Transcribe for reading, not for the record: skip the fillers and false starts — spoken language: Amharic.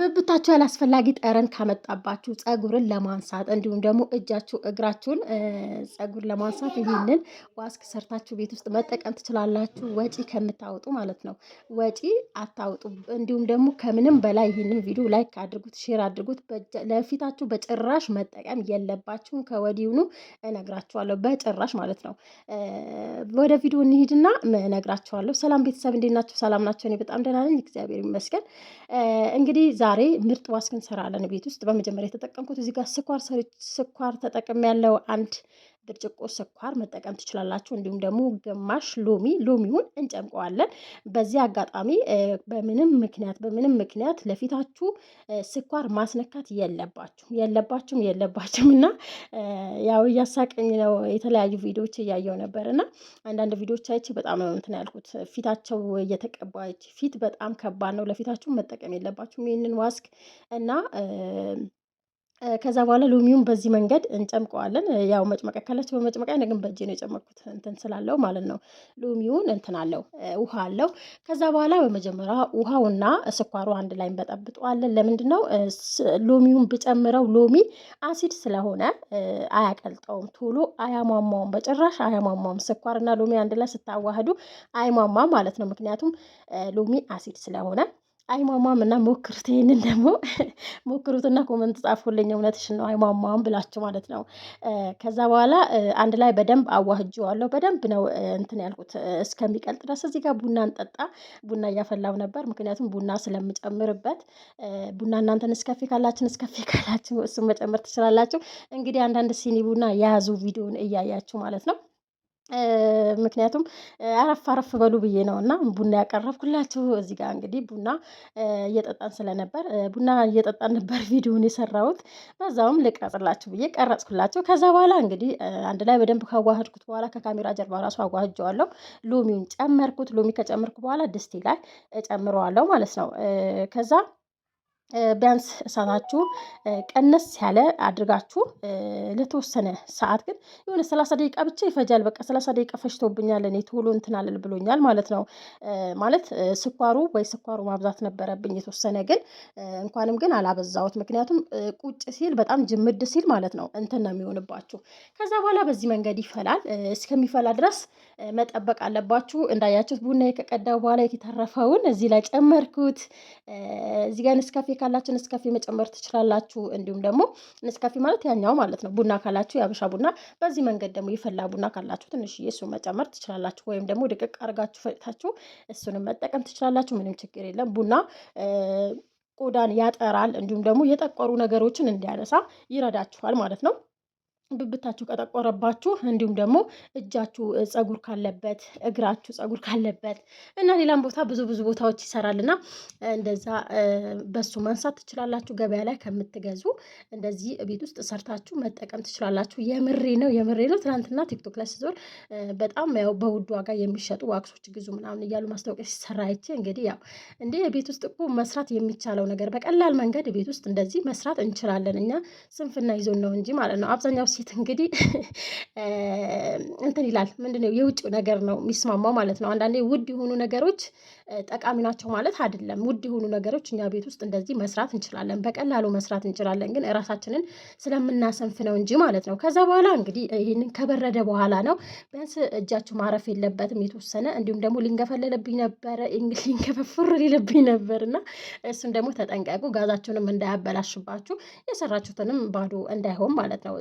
ብብታችሁ ያላስፈላጊ ጠረን ካመጣባችሁ ፀጉርን ለማንሳት እንዲሁም ደግሞ እጃችሁ እግራችሁን ፀጉር ለማንሳት ይህንን ዋስክ ሰርታችሁ ቤት ውስጥ መጠቀም ትችላላችሁ። ወጪ ከምታወጡ ማለት ነው። ወጪ አታውጡ። እንዲሁም ደግሞ ከምንም በላይ ይህንን ቪዲዮ ላይክ አድርጉት፣ ሼር አድርጉት። ለፊታችሁ በጭራሽ መጠቀም የለባችሁም። ከወዲሁኑ እነግራችኋለሁ። በጭራሽ ማለት ነው። ወደ ቪዲዮ እንሂድና እነግራችኋለሁ። ሰላም ቤተሰብ እንዴት ናችሁ? ሰላም ናቸው? እኔ በጣም ደህና ነኝ፣ እግዚአብሔር ይመስገን። እንግዲህ ዛሬ ምርጥ ዋስክ እንሰራለን ቤት ውስጥ። በመጀመሪያ የተጠቀምኩት እዚህ ጋር ስኳር ተጠቅም ያለው አንድ ብርጭቆ ስኳር መጠቀም ትችላላችሁ። እንዲሁም ደግሞ ግማሽ ሎሚውን እንጨምቀዋለን። በዚህ አጋጣሚ በምንም ምክንያት ለፊታችሁ ስኳር ማስነካት የለባችሁም እና ያው እያሳቀኝ ነው። የተለያዩ ቪዲዮዎች እያየው ነበር እና አንዳንድ ቪዲዮዎች አይቼ በጣም ነው እንትን ያልኩት። ፊታቸው እየተቀባች ፊት በጣም ከባድ ነው። ለፊታችሁ መጠቀም የለባችሁም ይህንን ዋስክ እና ከዛ በኋላ ሎሚውን በዚህ መንገድ እንጨምቀዋለን። ያው መጭመቅ ካላችሁ በመጭመቂያ ግን በእጄ ነው የጨመቅኩት እንትን ስላለው ማለት ነው። ሎሚውን እንትን አለው ውሃ አለው። ከዛ በኋላ በመጀመሪያ ውሃውና ስኳሩ አንድ ላይ እንበጠብጠዋለን። ለምንድን ነው ሎሚውን ብጨምረው ሎሚ አሲድ ስለሆነ አያቀልጠውም፣ ቶሎ አያሟሟውም፣ በጭራሽ አያሟሟውም። ስኳርና ሎሚ አንድ ላይ ስታዋህዱ አይሟሟም ማለት ነው። ምክንያቱም ሎሚ አሲድ ስለሆነ አይሟሟም እና ሞክሩት። ይሄንን ደግሞ ሞክሩትና ኮመንት ጻፉልኝ። እውነትሽን ነው አይሟሟም ብላችሁ ማለት ነው። ከዛ በኋላ አንድ ላይ በደንብ አዋህጄዋለሁ። በደንብ ነው እንትን ያልኩት እስከሚቀልጥ ድረስ። እዚህ ጋር ቡና እንጠጣ። ቡና እያፈላው ነበር፣ ምክንያቱም ቡና ስለምጨምርበት። ቡና እናንተ ነስካፌ ካላችሁ እሱን መጨመር ትችላላችሁ። እንግዲህ አንዳንድ ሲኒ ቡና የያዙ ቪዲዮን እያያችሁ ማለት ነው። ምክንያቱም አረፍ በሉ ብዬ ነው እና ቡና ያቀረብኩላችሁ። እዚህ ጋር እንግዲህ ቡና እየጠጣን ነበር ቪዲዮን የሰራሁት። በዛውም ልቀርጽላችሁ ብዬ ቀረጽኩላችሁ። ከዛ በኋላ እንግዲህ አንድ ላይ በደንብ ካዋህድኩት በኋላ ከካሜራ ጀርባ ራሱ አዋህጀዋለሁ። ሎሚውን ጨመርኩት። ሎሚ ከጨመርኩ በኋላ ድስቴ ላይ እጨምረዋለሁ ማለት ነው። ከዛ ቢያንስ እሳታችሁ ቀነስ ያለ አድርጋችሁ ለተወሰነ ሰዓት ግን የሆነ 30 ደቂቃ ብቻ ይፈጃል። በቃ 30 ደቂቃ ፈጅቶብኛል፣ እኔ ቶሎ እንትን አልል ብሎኛል ማለት ነው። ማለት ስኳሩ ማብዛት ነበረብኝ የተወሰነ፣ ግን አላበዛሁት። ምክንያቱም ቁጭ ሲል በጣም ጅምድ ሲል ማለት ነው እንትን ነው የሚሆንባችሁ። ከዛ በኋላ በዚህ መንገድ ይፈላል። እስከሚፈላ ድረስ መጠበቅ አለባችሁ። እንዳያችሁት ቡና ከቀዳው በኋላ የተረፈውን እዚህ ላይ ጨመርኩት። እዚህ ጋር ነስካፌ ካላችሁ ነስካፌ መጨመር ትችላላችሁ። እንዲሁም ደግሞ ነስካፌ ማለት ያኛው ማለት ነው። ቡና ካላችሁ ያበሻ ቡና፣ በዚህ መንገድ ደግሞ የፈላ ቡና ካላችሁ ትንሽዬ እሱን መጨመር ትችላላችሁ። ወይም ደግሞ ድቅቅ አድርጋችሁ ፈጭታችሁ እሱንም መጠቀም ትችላላችሁ። ምንም ችግር የለም። ቡና ቆዳን ያጠራል፣ እንዲሁም ደግሞ የጠቆሩ ነገሮችን እንዲያነሳ ይረዳችኋል ማለት ነው። ብብታችሁ ከጠቆረባችሁ እንዲሁም ደግሞ እጃችሁ ፀጉር ካለበት፣ እግራችሁ ፀጉር ካለበት እና ሌላም ቦታ ብዙ ቦታዎች ይሰራልና እንደዛ በሱ ማንሳት ትችላላችሁ። ገበያ ላይ ከምትገዙ እንደዚህ ቤት ውስጥ ሰርታችሁ መጠቀም ትችላላችሁ። የምሬ ነው። ትናንትና ቲክቶክ ላይ ሲዞር በጣም ያው በውድ ዋጋ የሚሸጡ ዋክሶች ግዙ ምናምን እያሉ ማስታወቂያ ሲሰራ አይቼ እንግዲህ ያው እንዴ ቤት ውስጥ እኮ መስራት የሚቻለው ነገር በቀላል መንገድ ቤት ውስጥ እንደዚህ መስራት እንችላለን። እኛ ስንፍና ይዞን ነው እንጂ ማለት ነው። አብዛኛው ሴት እንግዲህ እንትን ይላል፣ ምንድነው የውጭው ነገር ነው የሚስማማው ማለት ነው። አንዳንዴ ውድ የሆኑ ነገሮች ጠቃሚ ናቸው ማለት አይደለም። ውድ የሆኑ ነገሮች እኛ ቤት ውስጥ እንደዚህ መስራት እንችላለን፣ በቀላሉ መስራት እንችላለን። ግን እራሳችንን ስለምናሰንፍ ነው እንጂ ማለት ነው። ከዛ በኋላ እንግዲህ ይህንን ከበረደ በኋላ ነው። ቢያንስ እጃችሁ ማረፍ የለበትም የተወሰነ። እንዲሁም ደግሞ ሊንገፈለልብኝ ነበረ፣ ሊንገፈፍር ሊልብኝ ነበር እና እሱን ደግሞ ተጠንቀቁ። ጋዛችሁንም እንዳያበላሽባችሁ፣ የሰራችሁትንም ባዶ እንዳይሆን ማለት ነው።